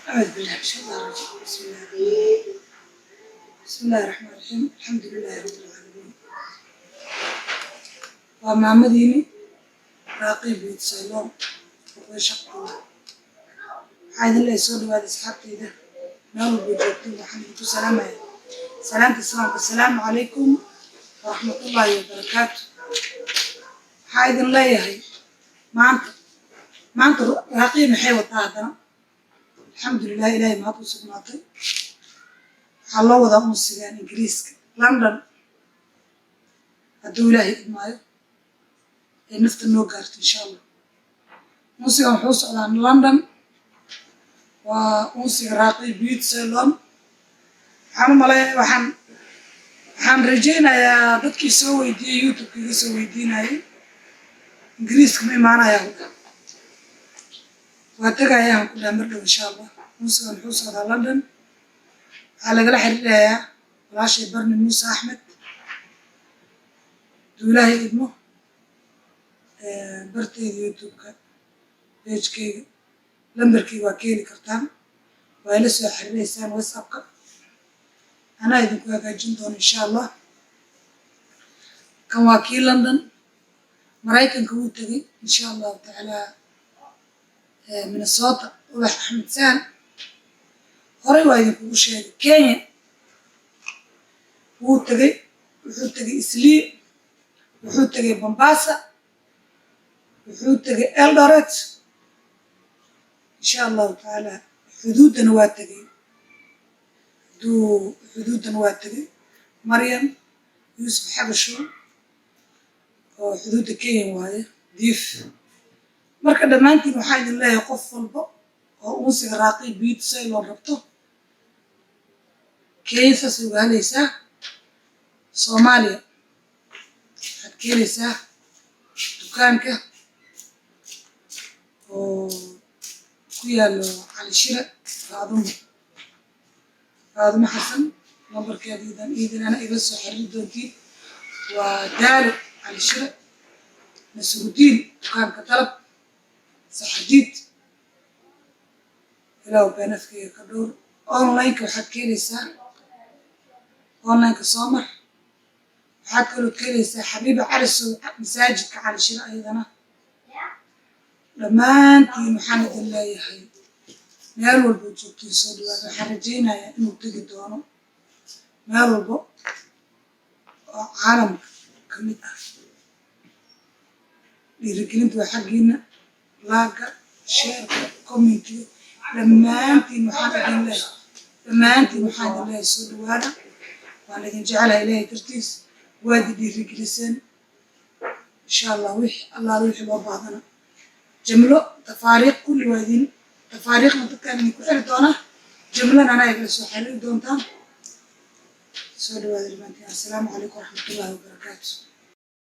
أعوذ بالله من الشيطان الرجيم. بسم الله الرحمن الرحيم. الحمد لله رب العالمين. ومع مديني راقب يتسلم وشقه عاد الله يسود وهذا أصحابتي ده نالو بوجودتي محمد سلام سلامة السلام السلام عليكم ورحمة الله وبركاته. حايد الله يهي ما أنت راقب محيوة هذا الحمد لله إلهي ما توصل ناطي الله وضع موسيقى إنجليزي لندن هدو إلهي إدمايو نفط النوغارت إن شاء الله موسيقى محوص على لندن وموسيقى راقي بيوت سيلون حانو ملاي وحان رجينا يا dadkii soo weydiiyay YouTube-kiga soo weydiinayay Ingiriiska ma imaanaya waa tagayaan ku dhaamar dhow insha Allah muusiga wuxuu socdaa London waxaa lagala xiriirayaa walaashay Barni Muuse Axmed duulahay idmo barteeda YouTube-ka page-kayga lambarkayga waa ka heli kartaan waa ila soo xiriireysaan WhatsApp-ka أنا إذا كنت أجندون إن شاء الله كان واكيل لندن مرايكن كوتري إن شاء الله تعالى من الصوت وبح أحمد سان هري وايد كل شيء كين وتري وحوتري إسلي وحوتري بمباسا وحوتري إلدورت إن شاء الله تعالى حدود نواتري دو حدود نواتري مريم يوسف حبشو حدود كين واي ديف marka dhamaantiin waxaa idin leeyahay qof walba oo muusiga raaqi beat say loo rabto kayfa su'aalaysa Soomaaliya waxaad keenaysaa dukaanka oo ku yaalo Cali Shire Faadumo Xasan lambarkeediidan idinana iga soo xiriir doontiin waa Daalo Cali Shire Nasruddin dukaanka dalab saxadiid ilaa beenafkiga ka dhowr online-ka waxaad keenaysaa online-ka Soomar waxaad kaloo keenaysaa Xabiiba Cali Sow masaajidka Cali Shire ayadana dhammaantiin waxaan idin leeyahay meel walba joogtiin soo dhawaada waxaan rajaynayaa inuu tegi doono meel walba oo caalamka ka mid ah dhiirigelinta waa xaggiina لاقة شير كومنتي لما أنتي محاد الله يسود وانا وانا نجعلها إلهي ترتيس وادي دي رجلسين إن شاء الله الله روح بعضنا جملة تفاريق كل وادين تفاريق متكامل من كل دونا جملة أنا يجلس وحلو دون تام سود وادي السلام عليكم ورحمة الله وبركاته.